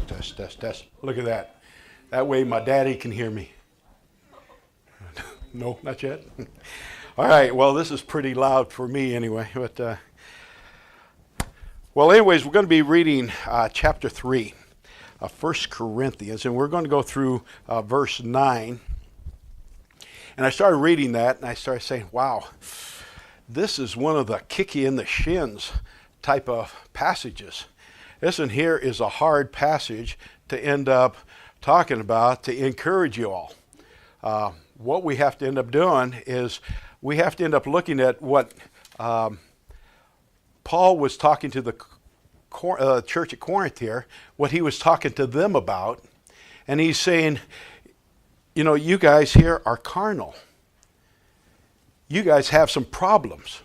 Test, test, test. Look at that. That way my daddy can hear me. No, not yet. All right, well, this is pretty loud for me anyway. But well, anyways, we're going to be reading chapter 3 of 1 Corinthians, and we're going to go through verse 9. And I started reading that, and I started saying, wow, this is one of the kick you in the shins type of passages. This one here is a hard passage to end up talking about to encourage you all. What we have to end up doing is we have to end up looking at what Paul was talking to the church at Corinth here, what he was talking to them about. And he's saying, you know, you guys here are carnal. You guys have some problems.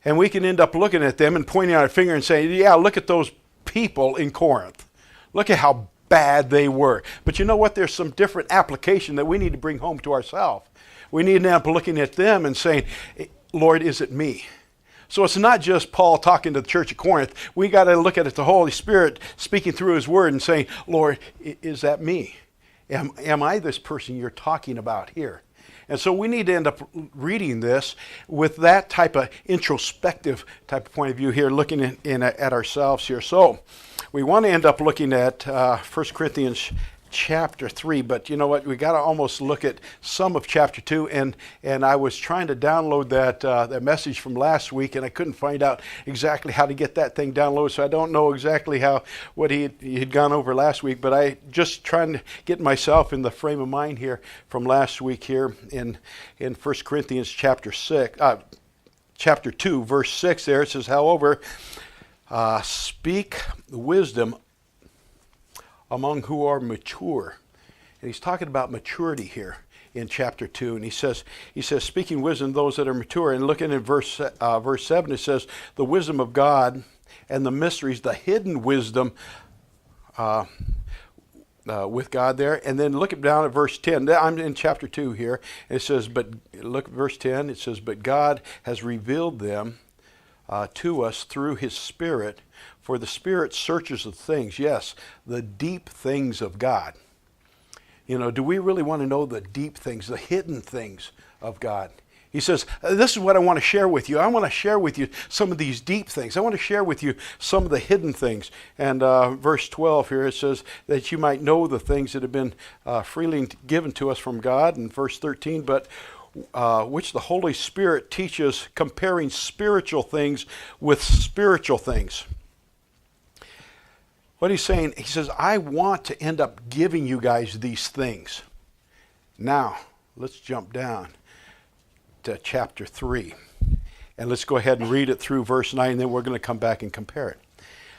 And we can end up looking at them and pointing out a finger and saying, yeah, look at those people in Corinth. Look at how bad they were. But you know what? There's some different application that we need to bring home to ourselves. We need to end up looking at them and saying, Lord, is it me? So it's not just Paul talking to the church at Corinth. We got to look at it, the Holy Spirit speaking through his word and saying, Lord, is that me? Am I this person you're talking about here? And so we need to end up reading this with that type of introspective type of point of view here, looking at ourselves here. So we want to end up looking at 1 Corinthians chapter 3, but you know what? We got to almost look at some of chapter 2, and I was trying to download that message from last week, and I couldn't find out exactly how to get that thing downloaded, so I don't know exactly what he had gone over last week, but I just trying to get myself in the frame of mind here from last week here in 1 Corinthians chapter 2, verse 6 there. It says, however, speak wisdom among who are mature. And he's talking about maturity here in chapter 2. And he says, speaking wisdom those that are mature. And looking at verse 7, it says, the wisdom of God and the mysteries, the hidden wisdom with God there. And then look down at verse 10. I'm in chapter 2 here. It says, but look at verse 10. It says, but God has revealed them to us through his Spirit. For the Spirit searches the things, yes, the deep things of God. You know, do we really want to know the deep things, the hidden things of God? He says, this is what I want to share with you. I want to share with you some of these deep things. I want to share with you some of the hidden things. And verse 12 here, it says that you might know the things that have been freely given to us from God. And verse 13, but which the Holy Spirit teaches, comparing spiritual things with spiritual things. What he's saying, he says, I want to end up giving you guys these things. Now, let's jump down to chapter 3. And let's go ahead and read it through verse 9, and then we're going to come back and compare it.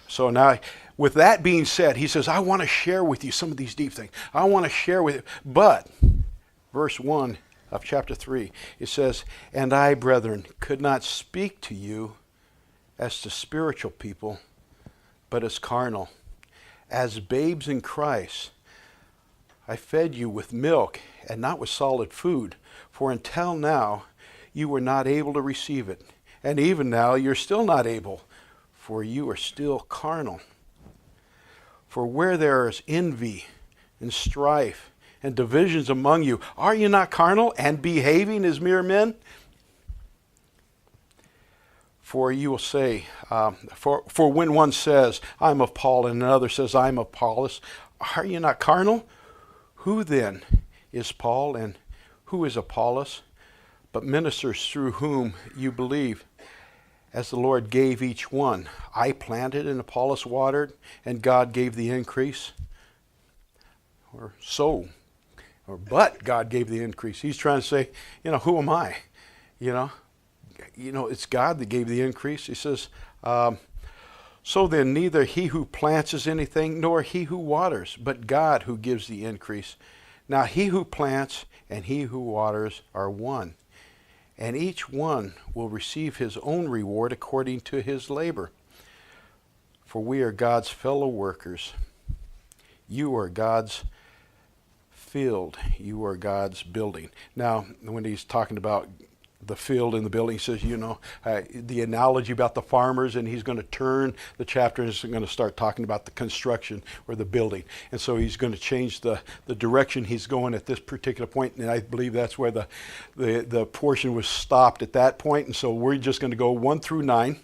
So now, with that being said, he says, I want to share with you some of these deep things. I want to share with you. But, verse 1 of chapter 3, it says, and I, brethren, could not speak to you as to spiritual people, but as carnal. As babes in Christ, I fed you with milk and not with solid food, for until now you were not able to receive it. And even now you're still not able, for you are still carnal. For where there is envy and strife and divisions among you, are you not carnal and behaving as mere men? For you will say, for when one says, I'm of Paul, and another says, I'm of Apollos, are you not carnal? Who then is Paul, and who is Apollos, but ministers through whom you believe, as the Lord gave each one? I planted, and Apollos watered, and God gave the increase. But God gave the increase. He's trying to say, who am I? It's God that gave the increase. He says, so then neither he who plants is anything, nor he who waters, but God who gives the increase. Now he who plants and he who waters are one, and each one will receive his own reward according to his labor. For we are God's fellow workers. You are God's field. You are God's building. Now, when he's talking about the field in the building. He says, the analogy about the farmers, and he's going to turn the chapter and he's going to start talking about the construction or the building. And so he's going to change the direction he's going at this particular point. And I believe that's where the portion was stopped at that point. And so we're just going to go 1 through 9.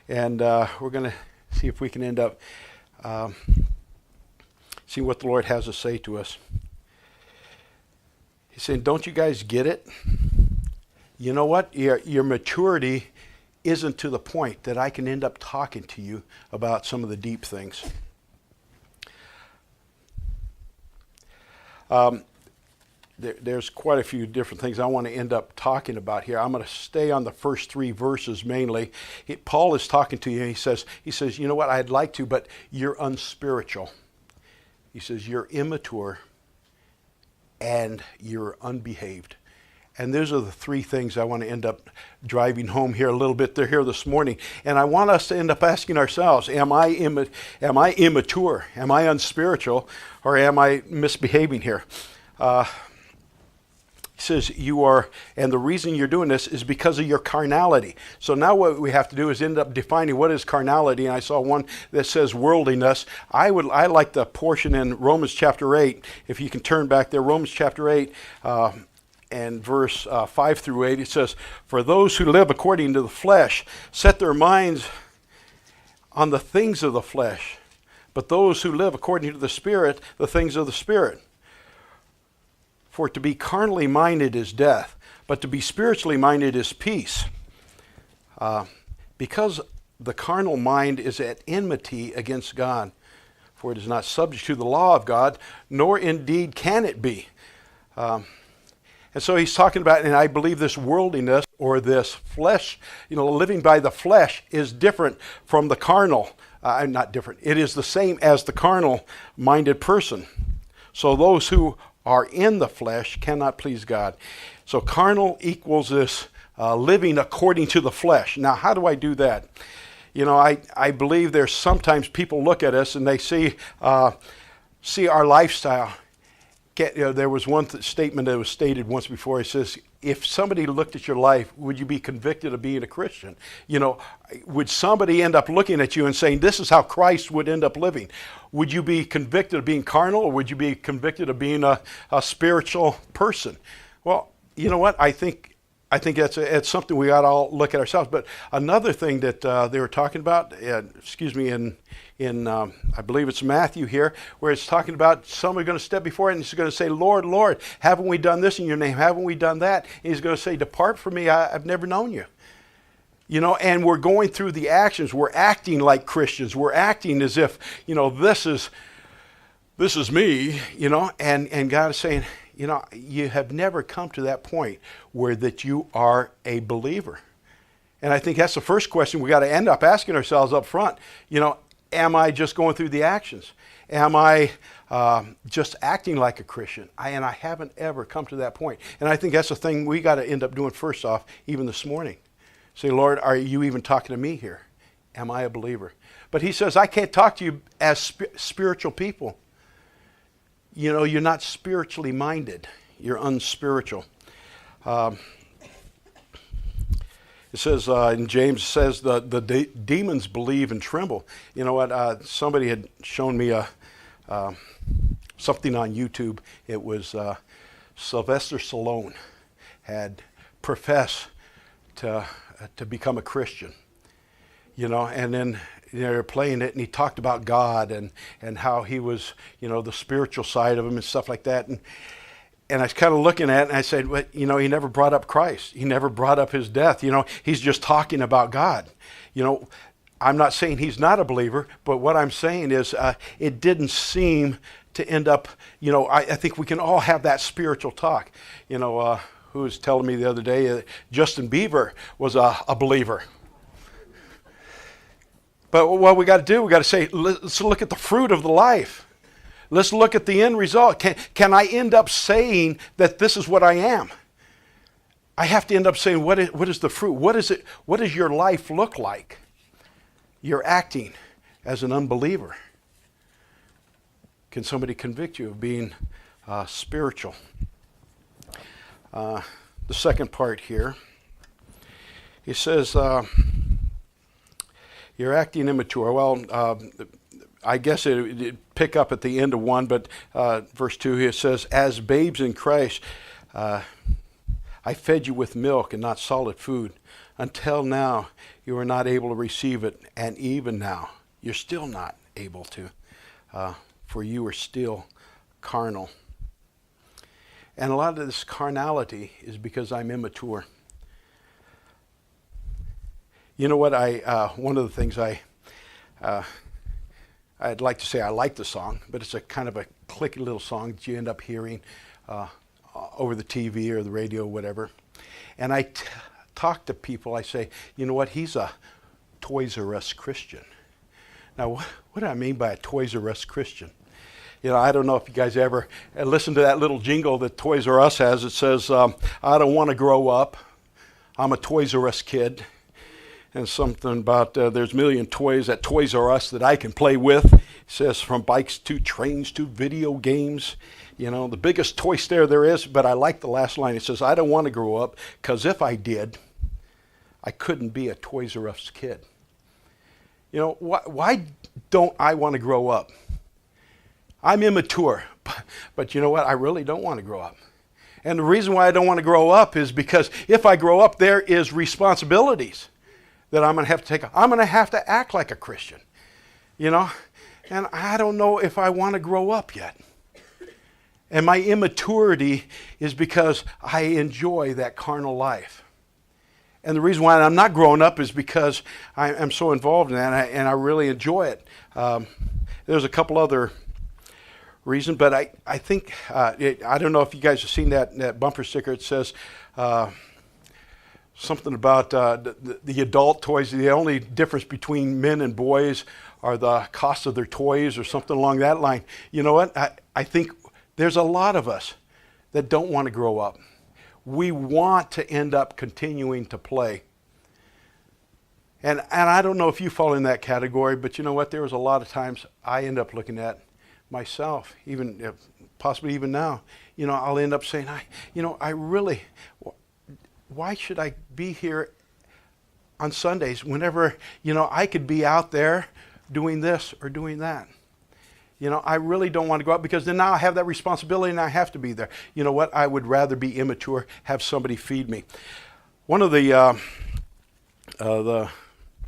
And we're going to see if we can end up seeing what the Lord has to say to us. He's saying, don't you guys get it? You know what? Your maturity isn't to the point that I can end up talking to you about some of the deep things. There's quite a few different things I want to end up talking about here. I'm going to stay on the first 3 verses mainly. Paul is talking to you. He says, you know what? I'd like to, but you're unspiritual. He says, you're immature and you're unbehaved. And those are the 3 things I want to end up driving home here a little bit. They're here this morning. And I want us to end up asking ourselves, am I immature? Am I unspiritual? Or am I misbehaving here? He says you are, and the reason you're doing this is because of your carnality. So now what we have to do is end up defining what is carnality. And I saw one that says worldliness. I like the portion in Romans chapter 8. If you can turn back there, Romans chapter 8, and verse 5 through 8, it says, for those who live according to the flesh set their minds on the things of the flesh, but those who live according to the Spirit, the things of the Spirit. For to be carnally minded is death, but to be spiritually minded is peace. Because the carnal mind is at enmity against God, for it is not subject to the law of God, nor indeed can it be. And so he's talking about, and I believe this worldliness or this flesh, living by the flesh is different from the carnal. Not different. It is the same as the carnal-minded person. So those who are in the flesh cannot please God. So carnal equals this living according to the flesh. Now, how do I do that? I believe there's sometimes people look at us and they see our lifestyle. There was one statement that was stated once before. It says, if somebody looked at your life, would you be convicted of being a Christian? Would somebody end up looking at you and saying, this is how Christ would end up living? Would you be convicted of being carnal, or would you be convicted of being a spiritual person? Well, you know what? I think it's something we ought to all look at ourselves. But another thing that they were talking about, in I believe it's Matthew here, where it's talking about somebody going to step before it and he's going to say, Lord, Lord, haven't we done this in your name? Haven't we done that? And he's going to say, depart from me, I've never known you. And we're going through the actions. We're acting like Christians. We're acting as if, this is me, and God is saying, you have never come to that point where that you are a believer. And I think that's the first question we got to end up asking ourselves up front. Am I just going through the actions? Am I just acting like a Christian? And I haven't ever come to that point. And I think that's the thing we got to end up doing first off, even this morning. Say, Lord, are you even talking to me here? Am I a believer? But he says, I can't talk to you as spiritual people. You're not spiritually minded. You're unspiritual. It says in James, it says the demons believe and tremble. You know what? Somebody had shown me something on YouTube. It was Sylvester Stallone had professed to become a Christian. And then they're playing it, and he talked about God and how he was, the spiritual side of him and stuff like that. And I was kind of looking at it, and I said, well, he never brought up Christ. He never brought up his death. He's just talking about God. I'm not saying he's not a believer, but what I'm saying is it didn't seem to end up, I think we can all have that spiritual talk. Who was telling me the other day Justin Bieber was a believer. But what we got to do, we got to say, let's look at the fruit of the life. Let's look at the end result. Can I end up saying that this is what I am? I have to end up saying, what is the fruit? What is it? What does your life look like? You're acting as an unbeliever. Can somebody convict you of being spiritual? The second part here, He says, you're acting immature. Well, I guess it'd pick up at the end of 1, but verse 2 here says, as babes in Christ, I fed you with milk and not solid food. Until now, you were not able to receive it, and even now, you're still not able to, for you are still carnal. And a lot of this carnality is because I'm immature. You know what? One of the things I'd like to say I like the song, but it's a kind of a clicky little song that you end up hearing over the TV or the radio, whatever. And I talk to people, I say, you know what, he's a Toys R Us Christian. Now, what do I mean by a Toys R Us Christian? You know, I don't know if you guys ever listen to that little jingle that Toys R Us has. It says, I don't want to grow up. I'm a Toys R Us kid. And something about there's a million toys at Toys R Us that I can play with. It says from bikes to trains to video games. You know, the biggest toy store there is, but I like the last line. It says, I don't want to grow up, because if I did, I couldn't be a Toys R Us kid. You know, why don't I want to grow up? I'm immature, but you know what? I really don't want to grow up. And the reason why I don't want to grow up is because if I grow up, there is responsibilities that I'm going to have to take. I'm going to have to act like a Christian, you know? And I don't know if I want to grow up yet. And my immaturity is because I enjoy that carnal life. And the reason why I'm not growing up is because I'm so involved in that, and I really enjoy it. There's a couple other reasons, but I think, I don't know if you guys have seen that bumper sticker. It says something about the adult toys. The only difference between men and boys are the cost of their toys, or something along that line. You know what? I think there's a lot of us that don't want to grow up. We want to end up continuing to play. And I don't know if you fall in that category, but you know what? There was a lot of times I end up looking at myself, even possibly even now. You know, I'll end up saying, I really, why should I be here on Sundays whenever, you know, I could be out there doing this or doing that? You know, I really don't want to go out, because then now I have that responsibility and I have to be there. You know what? I would rather be immature, have somebody feed me. One of the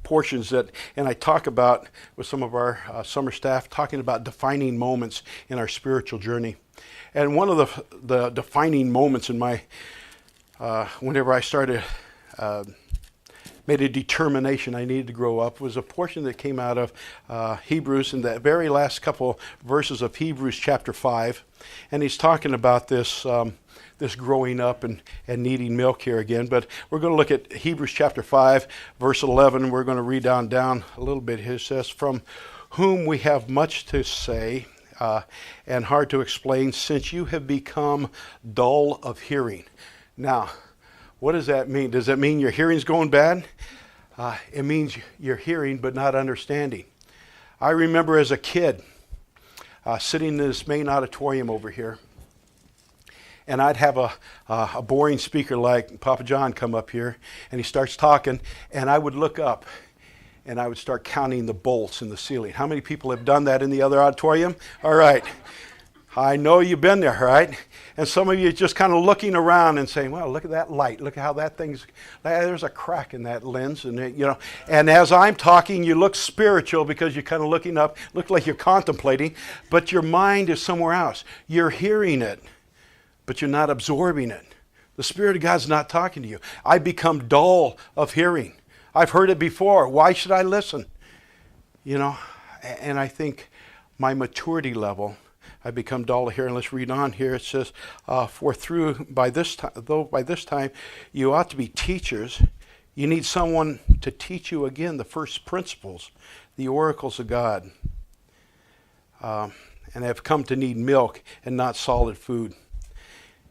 portions that, and I talk about with some of our summer staff, talking about defining moments in our spiritual journey. And one of the defining moments in my, whenever I started, made a determination I needed to grow up, was a portion that came out of Hebrews, in the very last couple verses of Hebrews chapter 5. And he's talking about this this growing up and needing milk here again. But we're going to look at Hebrews chapter 5, verse 11. We're going to read down a little bit here. It says, from whom we have much to say and hard to explain, since you have become dull of hearing. Now, what does that mean? Does that mean your hearing's going bad? It means you're hearing but not understanding. I remember as a kid sitting in this main auditorium over here, and I'd have a boring speaker like Papa John come up here, and he starts talking, and I would look up, and I would start counting the bolts in the ceiling. How many people have done that in the other auditorium? All right. I know you've been there, right? And some of you are just kind of looking around and saying, well, look at that light. Look at how that there's a crack in that lens. And, you know, and as I'm talking, you look spiritual because you're kind of looking up, look like you're contemplating, but your mind is somewhere else. You're hearing it, but you're not absorbing it. The Spirit of God's not talking to you. I become dull of hearing. I've heard it before. Why should I listen? You know, and I think my maturity level, I become dull of hearing. Let's read on here. It says, by this time you ought to be teachers, you need someone to teach you again the first principles, the oracles of God, and have come to need milk and not solid food.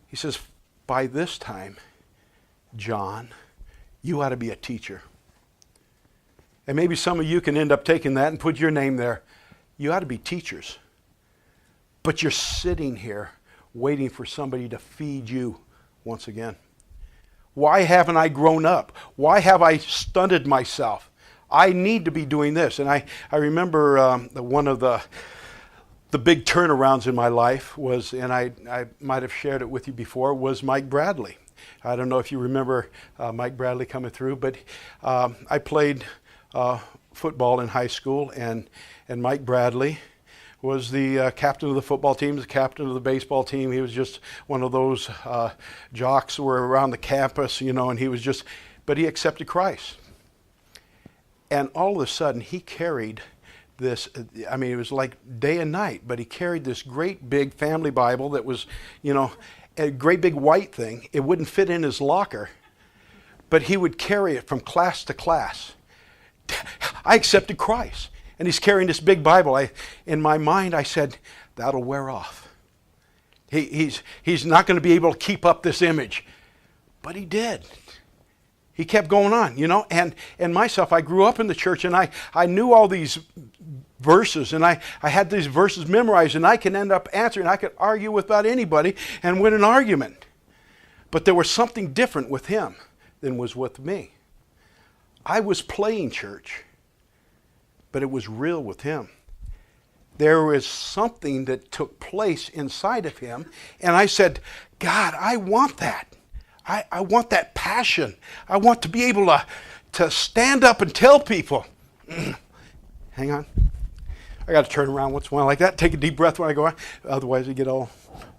He says, by this time, John, you ought to be a teacher. And maybe some of you can end up taking that and put your name there. You ought to be teachers. But you're sitting here waiting for somebody to feed you once again. Why haven't I grown up? Why have I stunted myself? I need to be doing this. And I remember one of the big turnarounds in my life was, and I might have shared it with you before, was Mike Bradley. I don't know if you remember Mike Bradley coming through, but I played football in high school, and Mike Bradley was the captain of the football team, the captain of the baseball team. He was just one of those jocks who were around the campus, and he was just, but he accepted Christ. And all of a sudden, he carried this, it was like day and night, but he carried this great big family Bible that was, a great big white thing. It wouldn't fit in his locker, but he would carry it from class to class. I accepted Christ. And he's carrying this big Bible. In my mind, I said, that'll wear off. He's not going to be able to keep up this image. But he did. He kept going on, And myself, I grew up in the church, and I knew all these verses, and I had these verses memorized, and I can end up answering. I could argue with about anybody and win an argument. But there was something different with him than was with me. I was playing church, but it was real with him. There was something that took place inside of him, and I said, God, I want that. I want that passion. I want to be able to stand up and tell people. Hang on. I got to turn around once in a while like that, take a deep breath when I go on. Otherwise I get all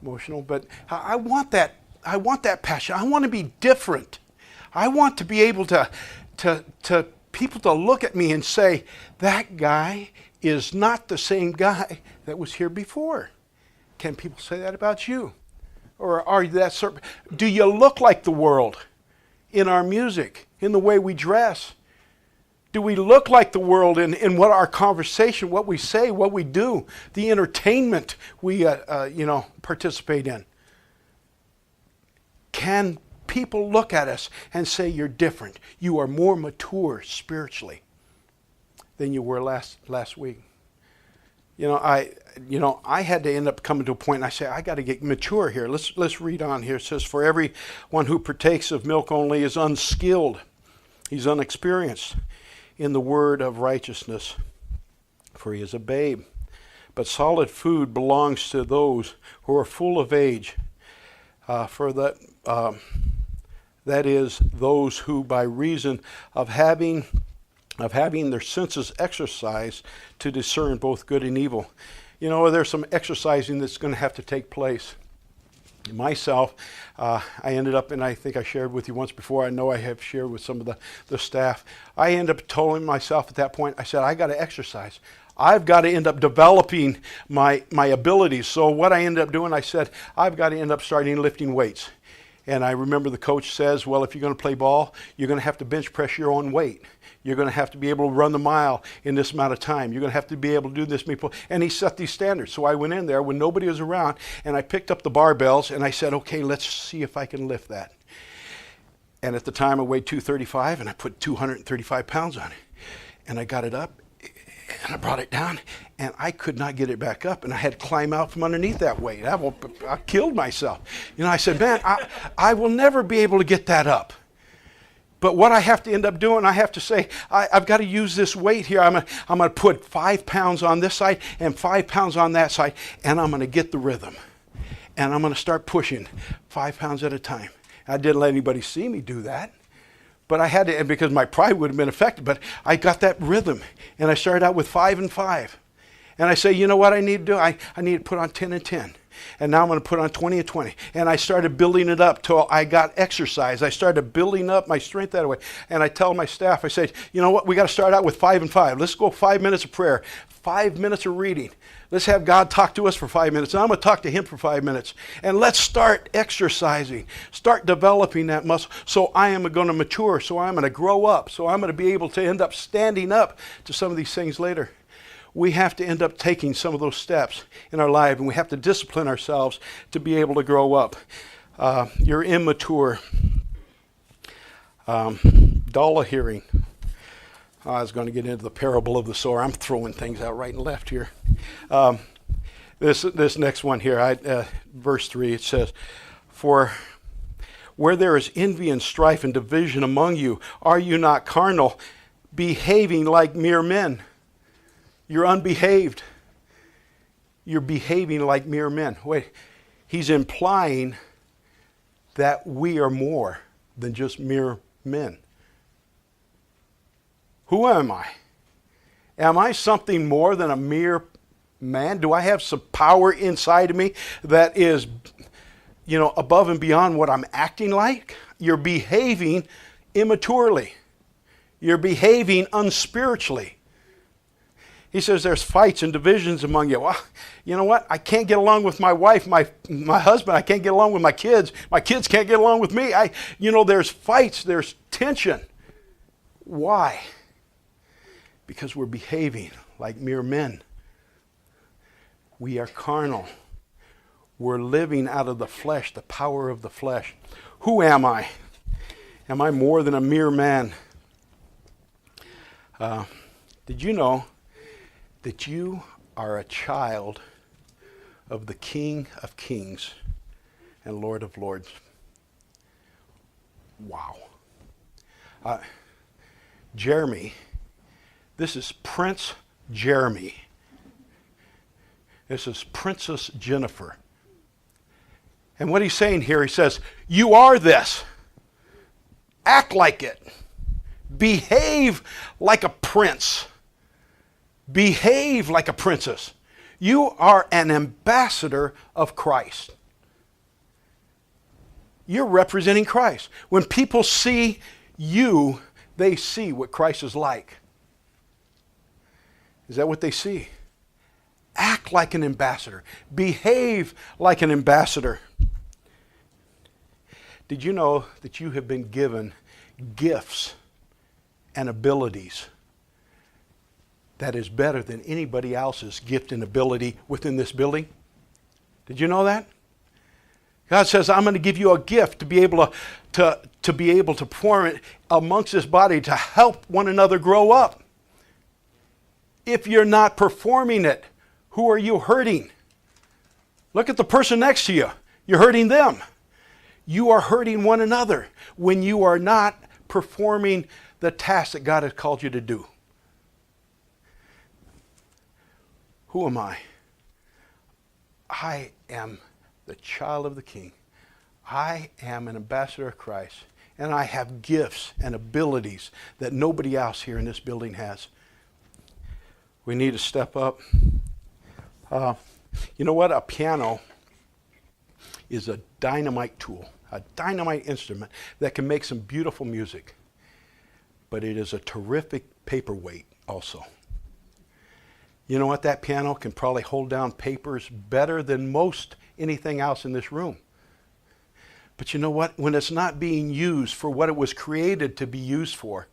emotional. But I want that. I want that passion. I want to be different. I want to be able to people to look at me and say, that guy is not the same guy that was here before. Can people say that about you? Or are you that certain? Do you look like the world in our music, in the way we dress? Do we look like the world in what our conversation, what we say, what we do, the entertainment we participate in? Can people look at us and say, you're different. You are more mature spiritually than you were last week. I had to end up coming to a point, and I say, I got to get mature here. Let's read on here. It says, for everyone who partakes of milk only is unskilled. He's unexperienced in the word of righteousness, for he is a babe. But solid food belongs to those who are full of age, that is, those who by reason of having their senses exercised to discern both good and evil. There's some exercising that's going to have to take place. Myself, I ended up, and I think I shared with you once before, I know I have shared with some of the staff, I ended up telling myself at that point, I said, I got to exercise. I've got to end up developing my abilities. So what I ended up doing, I said, I've got to end up starting lifting weights. And I remember the coach says, well, if you're going to play ball, you're going to have to bench press your own weight. You're going to have to be able to run the mile in this amount of time. You're going to have to be able to do this. And he set these standards. So I went in there when nobody was around, and I picked up the barbells, and I said, okay, let's see if I can lift that. And at the time I weighed 235, and I put 235 pounds on it. And I got it up, and I brought it down, and I could not get it back up, and I had to climb out from underneath that weight. I killed myself. I said, man, I will never be able to get that up. But what I have to end up doing, I have to say, I've got to use this weight here. I'm going to put 5 pounds on this side and 5 pounds on that side, and I'm going to get the rhythm. And I'm going to start pushing 5 pounds at a time. I didn't let anybody see me do that. But I had to, because my pride would have been affected, but I got that rhythm. And I started out with 5 and 5. And I say, you know what I need to do? I need to put on 10 and 10. And now I'm going to put on 20 and 20. And I started building it up till I got exercise. I started building up my strength that way. And I tell my staff, I said, you know what? We got to start out with 5 and 5. Let's go 5 minutes of prayer, 5 minutes of reading. Let's have God talk to us for 5 minutes. And I'm going to talk to him for 5 minutes. And let's start exercising. Start developing that muscle. So I am going to mature. So I'm going to grow up. So I'm going to be able to end up standing up to some of these things later. We have to end up taking some of those steps in our life, and we have to discipline ourselves to be able to grow up. You're immature. Dull of hearing. I was going to get into the parable of the sower. I'm throwing things out right and left here. This next one here, verse 3, it says, For Where there is envy and strife and division among you, are you not carnal, behaving like mere men? You're unbehaved. You're behaving like mere men. Wait, he's implying that we are more than just mere men. Who am I? Am I something more than a mere man? Do I have some power inside of me that is, above and beyond what I'm acting like? You're behaving immaturely. You're behaving unspiritually. He says there's fights and divisions among you. Well, you know what? I can't get along with my wife, my husband. I can't get along with my kids. My kids can't get along with me. There's fights. There's tension. Why? Because we're behaving like mere men. We are carnal. We're living out of the flesh, the power of the flesh. Who am I? Am I more than a mere man? Did you know that you are a child of the King of Kings and Lord of Lords? Wow. Jeremy, this is Prince Jeremy. This is Princess Jennifer. And what he's saying here, he says, you are this. Act like it. Behave like a prince. Behave like a princess. You are an ambassador of Christ. You're representing Christ. When people see you, they see what Christ is like. Is that what they see? Act like an ambassador. Behave like an ambassador. Did you know that you have been given gifts and abilities that is better than anybody else's gift and ability within this building? Did you know that? God says, I'm going to give you a gift to be able to be able to perform it amongst this body to help one another grow up. If you're not performing it, who are you hurting? Look at the person next to you. You're hurting them. You are hurting one another when you are not performing the task that God has called you to do. Who am I? I am the child of the King. I am an ambassador of Christ, and I have gifts and abilities that nobody else here in this building has. We need to step up. You know what? A piano is a dynamite tool, a dynamite instrument that can make some beautiful music, but it is a terrific paperweight also. You know what? That piano can probably hold down papers better than most anything else in this room. But you know what? When it's not being used for what it was created to be used for,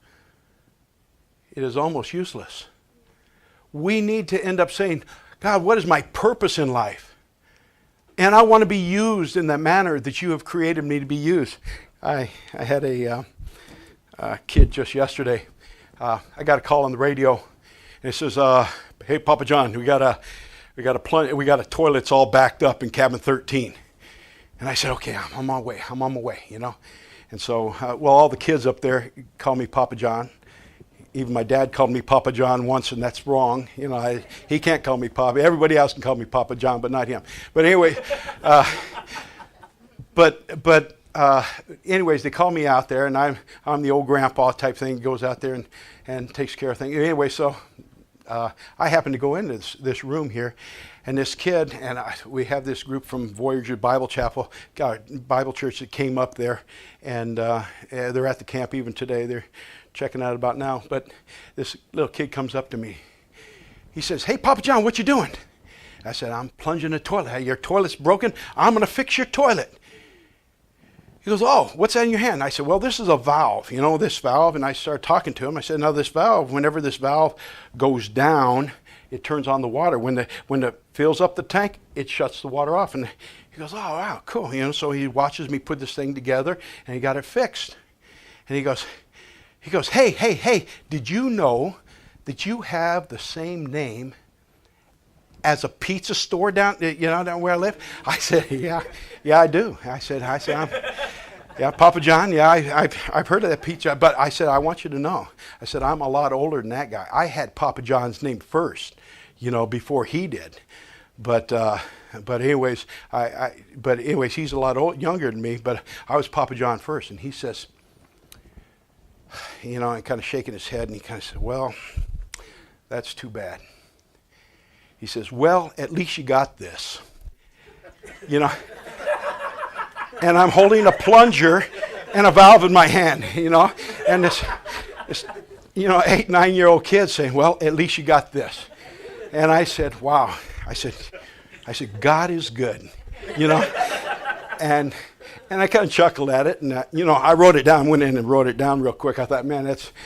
it is almost useless. We need to end up saying, God, what is my purpose in life? And I want to be used in the manner that you have created me to be used. I had a kid just yesterday. I got a call on the radio, and it says, "Hey, Papa John, we got a toilets all backed up in cabin 13." And I said, "Okay, I'm on my way, you know." And so, all the kids up there call me Papa John. Even my dad called me Papa John once, and that's wrong. You know, he can't call me Papa. Everybody else can call me Papa John, but not him. But anyway, anyways, they call me out there, and I'm the old grandpa type thing. Goes out there and takes care of things. Anyway, so I happened to go into this room here, and this kid, and we have this group from Voyager Bible Chapel, Bible Church that came up there, and they're at the camp even today. They're checking out about now. But this little kid comes up to me. He says, "Hey, Papa John, what you doing?" I said, "I'm plunging the toilet." "Hey, your toilet's broken? I'm going to fix your toilet." He goes, "Oh, what's that in your hand?" I said, "Well, this is a valve, you know, this valve." And I started talking to him. I said, "Now this valve, whenever this valve goes down, it turns on the water. When it fills up the tank, it shuts the water off." And he goes, "Oh, wow, cool." You know, so he watches me put this thing together, and he got it fixed. And he goes, hey, did you know that you have the same name as a pizza store down where I live?" I said, yeah, I do. I said, Yeah, Papa John. Yeah, I've heard of that Pete John. But I said, I want you to know. I said, I'm a lot older than that guy. I had Papa John's name first, before he did. But anyways, he's a lot younger than me. But I was Papa John first, and he says, and kind of shaking his head, and he kind of said, well, that's too bad. He says, well, at least you got this. And I'm holding a plunger and a valve in my hand, and this 8, 9-year-old kid saying, well, at least you got this. And I said, wow. I said, God is good, and I kind of chuckled at it, and I wrote it down, went in and wrote it down real quick. I thought, man,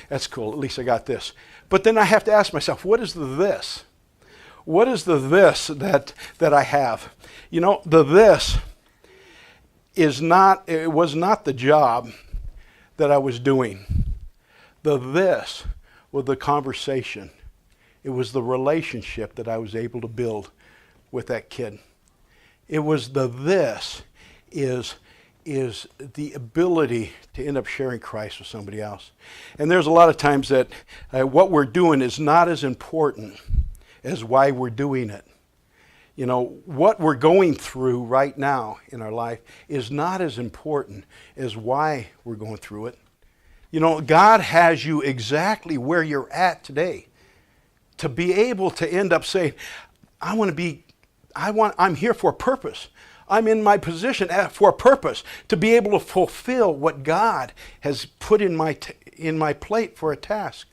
that's cool. At least I got this. But then I have to ask myself, what is the this? What is the this that I have? The this was not the job that I was doing. The this was the conversation. It was the relationship that I was able to build with that kid. It was the this is the ability to end up sharing Christ with somebody else. And there's a lot of times that what we're doing is not as important as why we're doing it. What we're going through right now in our life is not as important as why we're going through it. God has you exactly where you're at today to be able to end up saying, I'm here for a purpose. I'm in my position for a purpose to be able to fulfill what God has put in my plate for a task.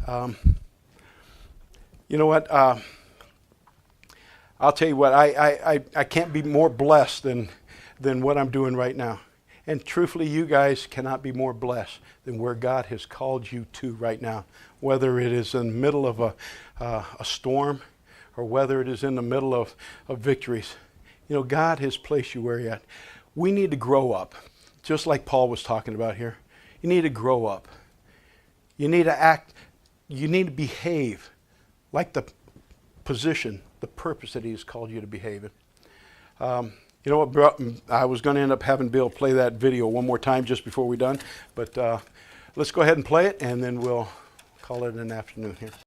You know what? I'll tell you what. I can't be more blessed than what I'm doing right now. And truthfully, you guys cannot be more blessed than where God has called you to right now. Whether it is in the middle of a storm, or whether it is in the middle of victories. God has placed you where you're at. We need to grow up, just like Paul was talking about here. You need to grow up. You need to act, you need to behave like the position, the purpose that he has called you to behave in. You know what, I was going to end up having Bill play that video one more time just before we're done, but let's go ahead and play it, and then we'll call it an afternoon here.